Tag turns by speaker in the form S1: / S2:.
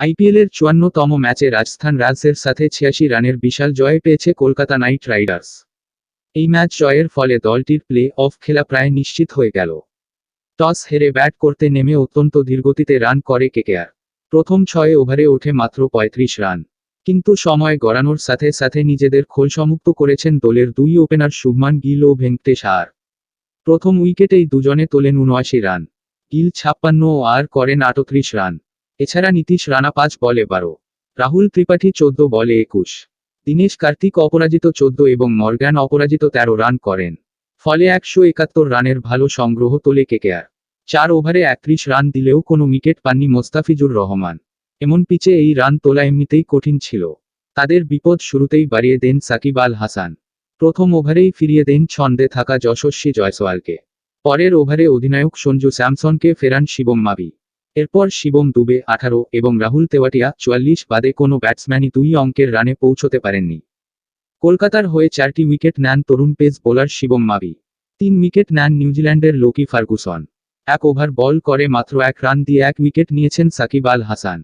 S1: আইপিএলের ৫৪তম ম্যাচে রাজস্থান রয়্যালসের সাথে ৮৬ রানের বিশাল জয় পেয়েছে কলকাতা নাইট রাইডার্স। এই ম্যাচ জয়ের ফলে দলটির প্লে অফ খেলা প্রায় নিশ্চিত হয়ে গেল। টস হেরে ব্যাট করতে নেমে অত্যন্ত ধীরগতিতে রান করে কেকেআর। প্রথম ৬ ওভারে ওঠে মাত্র ৩৫ রান, কিন্তু সময় গড়ানোর সাথে সাথে নিজেদের খোলসমুক্ত করেছেন দলের দুই ওপেনার শুভমান গিল ও ভেঙ্কটেশ আর। প্রথম উইকেটেই দুজনে তোলেন ৭৯ রান, গিল ৫৬ ও আর করেন ৩৮ রান। এছাড়া নীতিশ রানা ৫ বলে ১২, রাহুল ত্রিপাঠী ১৪ বলে ২১, দীনেশ কার্তিক অপরাজিত ১৪ এবং মর্গ্যান অপরাজিত ১৩ রান করেন। ফলে ১৭১ রানের ভালো সংগ্রহ তোলে কেকেআর। ৪ ওভারে ৩১ রান দিলেও কোনো উইকেট পাননি মোস্তাফিজুর রহমান। এমন পিচে এই রান তোলা এমনিতেই কঠিন ছিল। তাদের বিপদ শুরুতেই বাড়িয়ে দেন সাকিব আল হাসান। প্রথম ওভারেই ফিরিয়ে দেন ছন্দে থাকা যশস্বী জয়সওয়ালকে। পরের ওভারে অধিনায়ক সঞ্জু স্যামসনকে ফেরান শিবম মাভি। এরপর শিবম দুবে ১৮ এবং রাহুল তেওয়াটিয়া ৪৪ বাদে কোনো ব্যাটসম্যানই ২ অঙ্কের রানে পৌঁছতে পারেননি। কলকাতার হয়ে ৪টি উইকেট নেন তরুণ pace bowler Shivam Mavi. ৩ wicket নেন নিউজিল্যান্ডের লোকি ফার্গুসন। ১ ওভার বল করে মাত্র ১ রান দিয়ে ১ উইকেট নিয়েছেন সাকিব আল হাসান।